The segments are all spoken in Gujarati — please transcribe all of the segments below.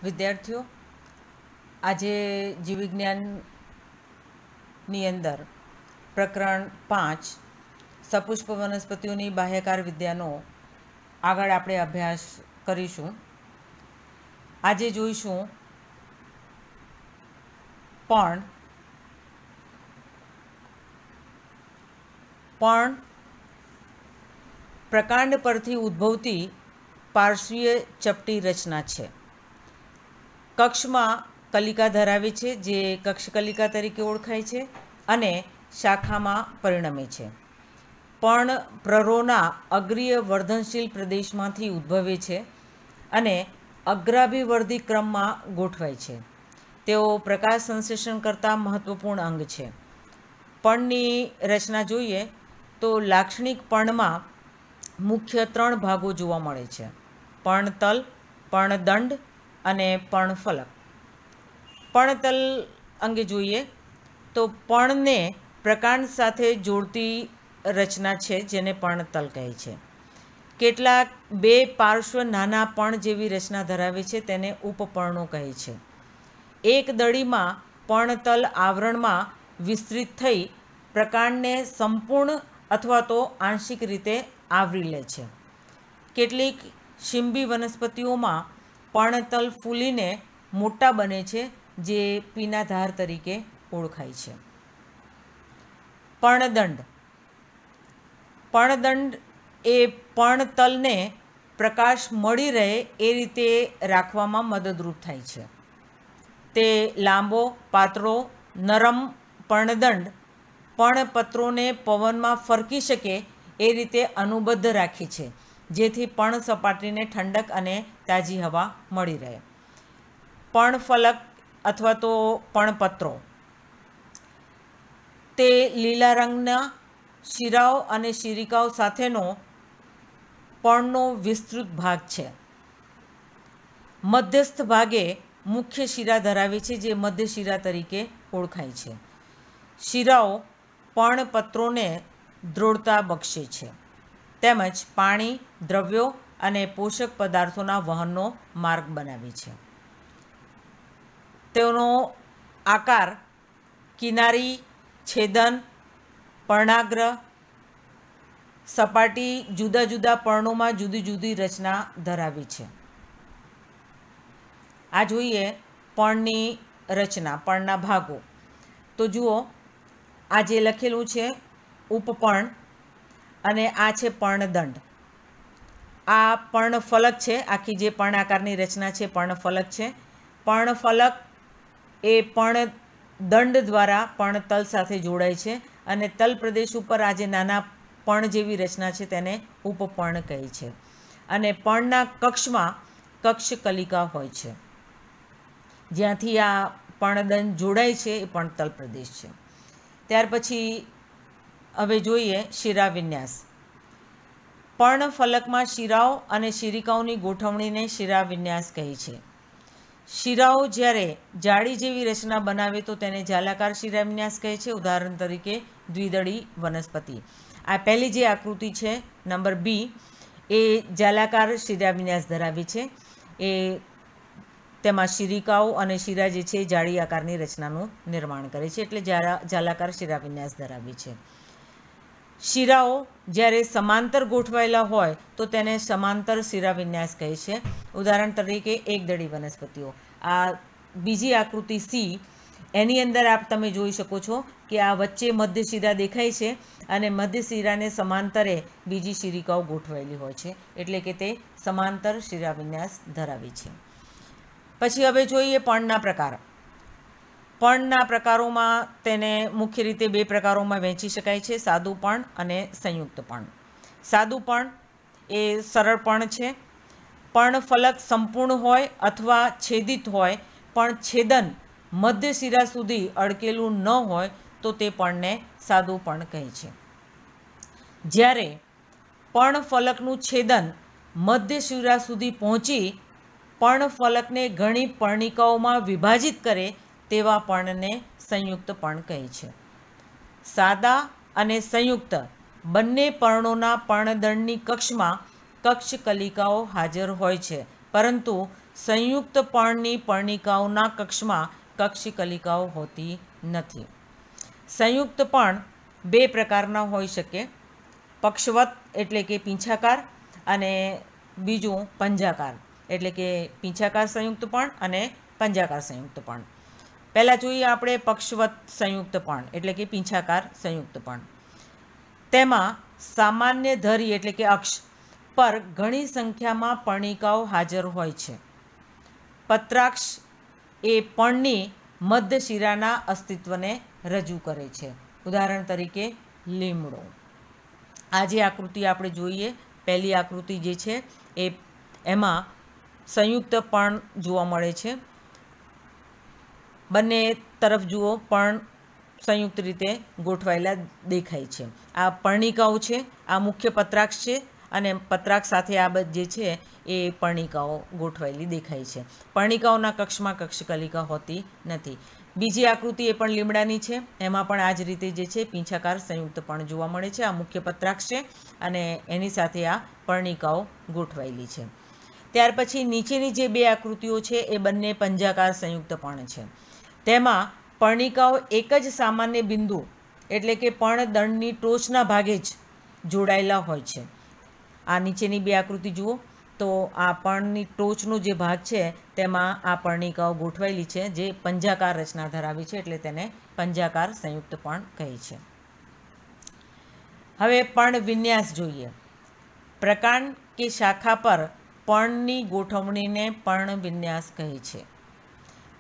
વિદ્યાર્થીઓ, આજે જીવવિજ્ઞાનની અંદર પ્રકરણ 5 સપુષ્પ વનસ્પતિઓની બાહ્યકાર વિદ્યાનો આગળ આપણે અભ્યાસ કરીશું. આજે જોઈશું પણ પ્રકાંડ પરથી ઉદ્ભવતી પાર્શ્વીય ચપટી રચના છે. કક્ષમાં કલિકા ધરાવે છે, જે કક્ષકલિકા તરીકે ઓળખાય છે અને શાખામાં પરિણમે છે. પણ પ્રરોના અગ્રીય વર્ધનશીલ પ્રદેશમાંથી ઉદ્ભવે છે અને અગ્રાભિવર્ધી ક્રમમાં ગોઠવાય છે. તેઓ પ્રકાશ સંશ્લેષણ કરતાં મહત્વપૂર્ણ અંગ છે. પર્ણની રચના જોઈએ તો લાક્ષણિક પર્ણમાં મુખ્ય 3 ભાગો જોવા મળે છે: પર્ણતલ, પર્ણદંડ અને પર્ણફલક. પર્ણતલ અંગે જોઈએ તો પર્ણને પ્રકાંડ સાથે જોડતી રચના છે, જેને પર્ણતલ કહે છે. કેટલાક 2 પાર્શ્વ નાના પર્ણ જેવી રચના ધરાવે છે, તેને ઉપપર્ણો કહે છે. એક દળીમાં પર્ણતલ આવરણમાં વિસ્તૃત થઈ પ્રકાંડને સંપૂર્ણ અથવા તો આંશિક રીતે આવરી લે છે. કેટલીક શિંબી વનસ્પતિઓમાં પર્ણતલ ફૂલીને મોટા બને છે, જે પીનાધાર તરીકે ઓળખાય છે. પર્ણદંડ. પર્ણદંડ એ પર્ણતલને પ્રકાશ મળી રહે એ રીતે રાખવામાં મદદરૂપ થાય છે. તે લાંબો, પાતળો, નરમ પર્ણદંડ પર્ણપત્રોને પવનમાં ફરકી શકે એ રીતે અનુબદ્ધ રાખે છે, જેથી પર્ણ સપાટીને ઠંડક અને તાજી હવા મળી રહે. પર્ણફલક અથવા તો પર્ણપત્રો. તે લીલા રંગના શિરાઓ અને શિરિકાઓ સાથેનો પર્ણનો વિસ્તૃત ભાગ છે. મધ્યસ્થ ભાગે મુખ્ય શિરા ધરાવે છે, જે મધ્ય શિરા તરીકે ઓળખાય છે. શિરાઓ પર્ણપત્રોને દૃઢતા બક્ષે છે, તેમજ પાણી, દ્રવ્યો અને પોષક પદાર્થોના વહનનો માર્ગ બનાવે છે. તેનો આકાર કિનારી, છેદન, પર્ણાગ્ર, સપાટી જુદા જુદા પર્ણોમાં જુદી જુદી રચના ધરાવે છે. આ જોઈએ પર્ણની રચના, પર્ણના ભાગો. તો જુઓ, આ જે લખેલું છે ઉપપર્ણ અને આ છે પર્ણદંડ. આ પર્ણફલક છે. આખી જે પર્ણ આકારની રચના છે પર્ણફલક છે. પર્ણફલક એ પર્ણદંડ દ્વારા પર્ણતલ સાથે જોડાય છે અને તલ પ્રદેશ ઉપર આ જે નાના પર્ણ જેવી રચના છે તેને ઉપપર્ણ કહે છે. અને પર્ણના કક્ષમાં કક્ષકલિકા હોય છે. જ્યાંથી આ પર્ણદંડ જોડાય છે એ પર્ણતલ પ્રદેશ છે. ત્યાર પછી હવે જોઈએ શિરાવિન્યાસ. પર્ણફલકમાં શિરાઓ અને શિરિકાઓની ગોઠવણીને શિરાવિન્યાસ કહે છે. શિરાઓ જ્યારે જાળી જેવી રચના બનાવે તો તેને જાલાકાર શિરાવિન્યાસ કહે છે. ઉદાહરણ તરીકે દ્વિદળી વનસ્પતિ. આ પહેલી જે આકૃતિ છે નંબર બી, એ જાલાકાર શિરાવિન્યાસ ધરાવે છે. એ તેમાં શિરિકાઓ અને શિરા જે છે જાળી આકારની રચનાનું નિર્માણ કરે છે, એટલે જાલાકાર શિરાવિન્યાસ ધરાવે છે. શિરાઓ જ્યારે સમાંતર ગોઠવાયેલા હોય તો તેને સમાંતર શિરાવિન્યાસ કહે છે. ઉદાહરણ તરીકે એકદળી વનસ્પતિઓ. આ બીજી આકૃતિ સી, એની અંદર તમે જોઈ શકો છો કે આ વચ્ચે મધ્ય શિરા દેખાય છે અને મધ્ય શિરાને સમાંતરે બીજી શિરિકાઓ ગોઠવાયેલી હોય છે, એટલે કે તે સમાંતર શિરાવિન્યાસ ધરાવે છે. પછી હવે જોઈએ પર્ણના પ્રકાર. પર્ણના પ્રકારોમાં તેને મુખ્ય રીતે 2 પ્રકારોમાં વહેંચી શકાય છે: સાદું પર્ણ અને સંયુક્ત પર્ણ. સાદું પર્ણ એ સરળ પર્ણ છે. પર્ણફલક સંપૂર્ણ હોય અથવા છેદિત હોય, પણ છેદન મધ્ય શિરા સુધી અડકેલું ન હોય તો તે પર્ણને સાદું પર્ણ કહે છે. જ્યારે પર્ણફલકનું છેદન મધ્ય શિરા સુધી પહોંચી પર્ણફલકને ઘણી પર્ણિકાઓમાં વિભાજિત કરે તેવા પર્ણને સંયુક્ત પર્ણ કહે છે. સાદા અને સંયુક્ત બંને પર્ણોના પર્ણદંડની કક્ષમાં કક્ષકલિકાઓ હાજર હોય છે, પરંતુ સંયુક્ત પર્ણની પર્ણિકાઓના કક્ષમાં કક્ષિકલિકાઓ હોતી નથી. સંયુક્ત પર્ણ બે પ્રકારના હોઈ શકે, પક્ષવત એટલે કે પીંછાકાર અને બીજું પંજાકાર એટલે કે પીંછાકાર સંયુક્ત પર્ણ અને પંજાકાર સંયુક્ત પર્ણ. પહેલાં જોઈએ આપણે પક્ષવત સંયુક્ત પર્ણ એટલે કે પીંછાકાર સંયુક્ત પર્ણ. તેમાં સામાન્ય ધરી એટલે કે અક્ષ પર ઘણી સંખ્યામાં પર્ણિકાઓ હાજર હોય છે. પત્રાક્ષ એ પર્ણની મધ્ય શિરાના અસ્તિત્વને રજૂ કરે છે. ઉદાહરણ તરીકે લીમડો. આ જે આકૃતિ આપણે જોઈએ, પહેલી આકૃતિ જે છે એમાં સંયુક્ત પર્ણ જોવા મળે છે. બંને તરફ જુઓ પર્ણ સંયુક્ત રીતે ગોઠવાયેલા દેખાય છે. આ પર્ણિકાઓ છે, આ મુખ્ય પત્રાક્ષ છે અને પત્રાક્ષ સાથે આ જે છે એ પર્ણિકાઓ ગોઠવાયેલી દેખાય છે. પર્ણિકાઓના કક્ષમાં કક્ષિકલિકા હોતી નથી. બીજી આકૃતિ એ પણ લીમડાની છે. એમાં પણ આ જ રીતે જે છે પીંછાકાર સંયુક્ત પર્ણ જોવા મળે છે. આ મુખ્ય પત્રાક્ષ છે અને એની સાથે આ પર્ણિકાઓ ગોઠવાયેલી છે. ત્યાર પછી નીચેની જે બે આકૃતિઓ છે એ બંને પંજાકાર સંયુક્ત પર્ણ છે. તેમાં પર્ણિકાઓ એક જ સામાન્ય બિંદુ એટલે કે પર્ણદંડની ટોચના ભાગે જ જોડાયેલા હોય છે. આ નીચેની બે આકૃતિ જુઓ તો આ પર્ણની ટોચનો જે ભાગ છે તેમાં આ પર્ણિકાઓ ગોઠવાયેલી છે, જે પંજાકાર રચના ધરાવે છે, એટલે તેને પંજાકાર સંયુક્ત પર્ણ કહે છે. હવે પર્ણ વિન્યાસ જોઈએ. પ્રકાંડ કે શાખા પર પર્ણની ગોઠવણીને પર્ણ વિન્યાસ કહે છે.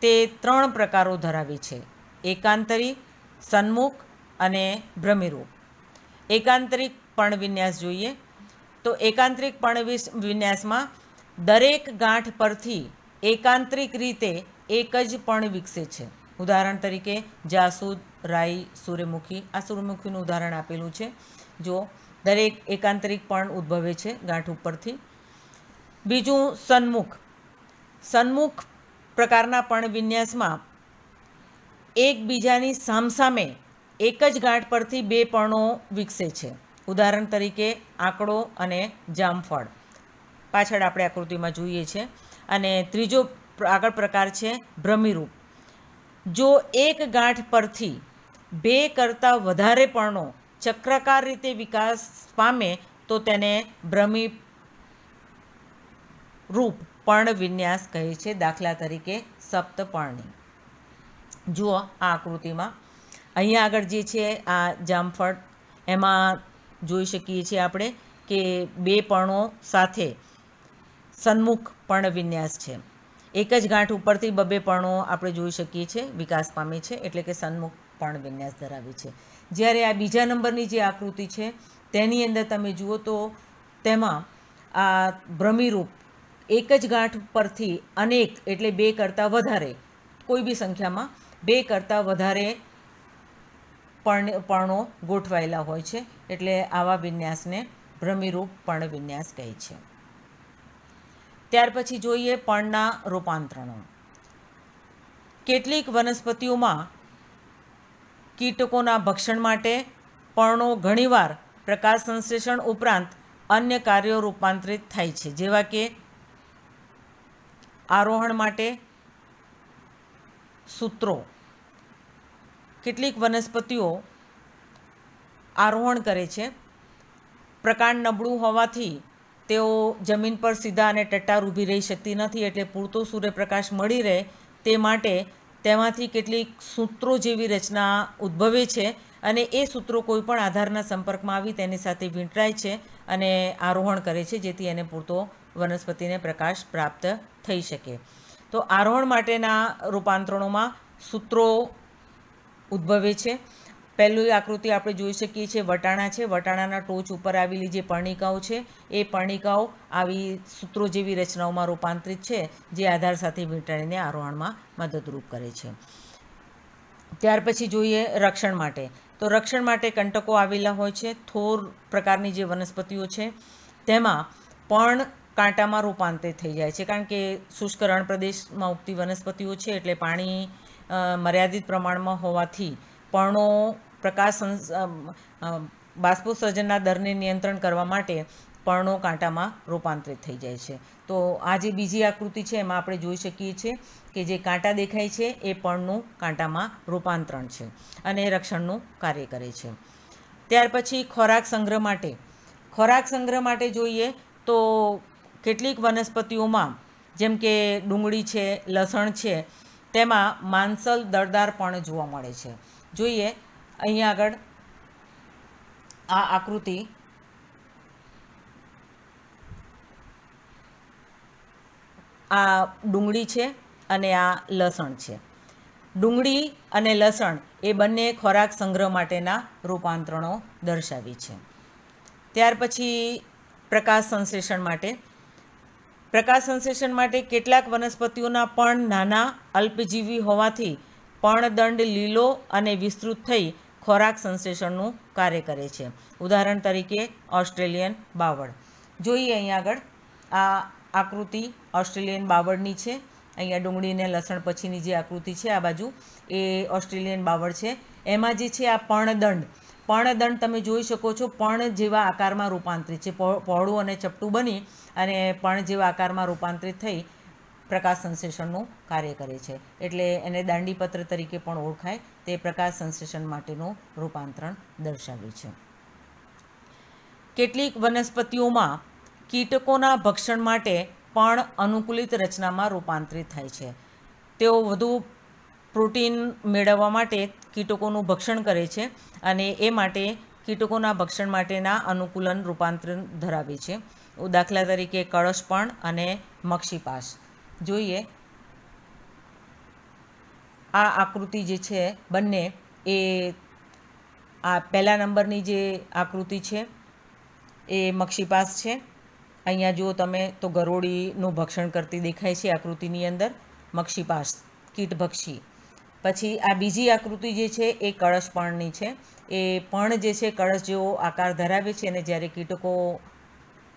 તે 3 પ્રકારો ધરાવે છે: એકાંતરી, સન્મુખ અને ભ્રમિરૂપ. એકાંતરિક પર્ણ વિન્યાસ જોઈએ તો એકાંતરિક પર્ણ વિન્યાસમાં દરેક ગાંઠ પરથી એકાંતરિક રીતે એક જ પર્ણ વિકસે છે. ઉદાહરણ તરીકે જાસૂદ, રાઈ, સૂર્યમુખી. આ સૂર્યમુખીનું ઉદાહરણ આપેલું છે. જો દરેક એકાંતરિક પર્ણ ઉદ્ભવે છે ગાંઠ ઉપરથી. બીજું સન્મુખ. સન્મુખ પ્રકારના પર્ણ વિન્યાસમાં એકબીજાની સામસામે એક જ ગાંઠ પરથી બે પર્ણો વિકસે છે. ઉદાહરણ તરીકે આંકડો અને જામફળ. પાછળ આપણે આકૃતિમાં જોઈએ છે. અને ત્રીજો આગળ પ્રકાર છે ભ્રમિરૂપ. જો એક ગાંઠ પરથી 2 કરતાં વધારે પર્ણો ચક્રાકાર રીતે વિકાસ પામે તો તેને ભ્રમિરૂપ પર્ણ વિન્યાસ કહે છે. દાખલા તરીકે સપ્તપર્ણી. જુઓ આ આકૃતિમાં અહીંયા આગળ જે છે આ જામફળ, એમાં જોઈ શકીએ છીએ આપણે કે 2 પર્ણો સાથે સન્મુખ પર્ણ વિન્યાસ છે. એક જ ગાંઠ ઉપરથી 2 પર્ણો આપણે જોઈ શકીએ છીએ વિકાસ પામે છે, એટલે કે સન્મુખ પર્ણ વિન્યાસ ધરાવે છે. જ્યારે આ બીજા નંબરની જે આકૃતિ છે તેની અંદર તમે જુઓ તો તેમાં આ ભ્રમિરૂપ એક જ ગાંઠ પરથી અનેક એટલે 2 કરતાં વધારે, કોઈ બી સંખ્યામાં 2 કરતાં વધારે પર્ણો ગોઠવાયેલા હોય છે, એટલે આવા વિન્યાસને ભ્રમિરૂપ પર્ણ વિન્યાસ કહે છે. ત્યાર પછી જોઈએ પર્ણના રૂપાંતરણો. કેટલીક વનસ્પતિઓમાં કીટકોના ભક્ષણ માટે પર્ણો ઘણીવાર પ્રકાશ સંશ્લેષણ ઉપરાંત અન્ય કાર્યો રૂપાંતરિત થાય છે, જેવા કે આરોહણ માટે સૂત્રો. કેટલીક વનસ્પતિઓ આરોહણ કરે છે. પ્રકાંડ નબળું હોવાથી તેઓ જમીન પર સીધા અને ટટ્ટાર ઊભી રહી શકતી નથી, એટલે પૂરતો સૂર્યપ્રકાશ મળી રહે તે માટે તેમાંથી કેટલીક સૂત્રો જેવી રચના ઉદ્ભવે છે અને એ સૂત્રો કોઈપણ આધારના સંપર્કમાં આવી તેની સાથે વીંટળાય છે અને આરોહણ કરે છે, જેથી એને પૂરતો વનસ્પતિને પ્રકાશ પ્રાપ્ત થઈ શકે. તો આરોહણ માટેના રૂપાંતરણોમાં સૂત્રો ઉદ્ભવે છે. પહેલી આકૃતિ આપણે જોઈ શકીએ છીએ વટાણા છે. વટાણાના ટોચ ઉપર આવેલી જે પર્ણિકાઓ છે એ પર્ણિકાઓ આવી સૂત્રો જેવી રચનાઓમાં રૂપાંતરિત છે, જે આધાર સાથે વીંટાળીને આરોહણમાં મદદરૂપ કરે છે. ત્યાર પછી જોઈએ રક્ષણ માટે. તો રક્ષણ માટે કંટકો આવેલા હોય છે. થોર પ્રકારની જે વનસ્પતિઓ છે તેમાં પર્ણ કાંટામાં રૂપાંતરિત થઈ જાય છે, કારણ કે શુષ્ક રણ પ્રદેશમાં ઉગતી વનસ્પતિઓ છે, એટલે પાણી મર્યાદિત પ્રમાણમાં હોવાથી પર્ણો પ્રકાશ બાષ્પોત્સર્જનના દરને નિયંત્રણ કરવા માટે પર્ણો કાંટામાં રૂપાંતરિત થઈ જાય છે. તો આ જે બીજી આકૃતિ છે એમાં આપણે જોઈ શકીએ છીએ કે જે કાંટા દેખાય છે એ પર્ણનું કાંટામાં રૂપાંતરણ છે અને રક્ષણનું કાર્ય કરે છે. ત્યાર પછી ખોરાક સંગ્રહ માટે જોઈએ તો કેટલીક વનસ્પતિઓમાં જેમ કે ડુંગળી છે, લસણ છે, તેમાં માંસલ દળદાર પણ જોવા મળે છે. જોઈએ અહીંયા આગળ આ આકૃતિ આ ડુંગળી છે અને આ લસણ છે. ડુંગળી અને લસણ એ બંને ખોરાક સંગ્રહ માટેના રૂપાંતરણો દર્શાવી છે. ત્યાર પછી પ્રકાશ સંશ્લેષણ માટે કેટલાક વનસ્પતિઓના પર્ણ નાના અલ્પજીવી હોવાથી પર્ણદંડ લીલો અને વિસ્તૃત થઈ ખોરાક સંશ્લેષણનું કાર્ય કરે છે. ઉદાહરણ તરીકે ઓસ્ટ્રેલિયન બાવળ. જોઈએ અહીંયા આગળ આ આકૃતિ ઓસ્ટ્રેલિયન બાવળની છે. અહીંયા ડુંગળી અને લસણ પછીની જે આકૃતિ છે આ બાજુ એ ઓસ્ટ્રેલિયન બાવળ છે. એમાં જે છે આ પર્ણદંડ તમે જોઈ શકો છો પર્ણ જેવા આકારમાં રૂપાંતરિત છે. પહોળું અને ચપટું બની અને પર્ણ જેવા આકારમાં રૂપાંતરિત થઈ પ્રકાશ સંશ્લેષણનું કાર્ય કરે છે. એટલે એને દાંડીપત્ર તરીકે પણ ઓળખાય. તે પ્રકાશ સંશ્લેષણ માટેનું રૂપાંતરણ દર્શાવે છે. કેટલીક વનસ્પતિઓમાં કીટકોના ભક્ષણ માટે પણ અનુકૂલિત રચનામાં રૂપાંતરિત થાય છે. તેઓ વધુ પ્રોટીન મેળવવા માટે કીટકોનું ભક્ષણ કરે છે અને એ માટે કીટકોના ભક્ષણ માટેના અનુકૂલન રૂપાંતરણ ધરાવે છે. દાખલા તરીકે કળશપર્ણ અને મક્ષીપાસ. જોઈએ આ આકૃતિ જે છે બંને એ આ પહેલા નંબરની જે આકૃતિ છે એ મક્ષીપાસ છે. અહીંયા જુઓ તમે તો ગરોળીનું ભક્ષણ કરતી દેખાય છે આકૃતિની અંદર મક્ષીપાસ કીટભક્ષી. પછી આ બીજી આકૃતિ જે છે એ કળશપર્ણની છે. એ પર્ણ જે છે કળશ જેવો આકાર ધરાવે છે અને જ્યારે કીટકો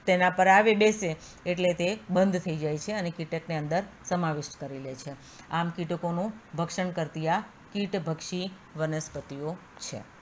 તેના પર આવે બેસે એટલે તે બંધ થઈ જાય છે અને કીટકને અંદર સમાવિષ્ટ કરી લે છે. આમ કીટકોનું ભક્ષણ કરતી આ કીટભક્ષી વનસ્પતિઓ છે.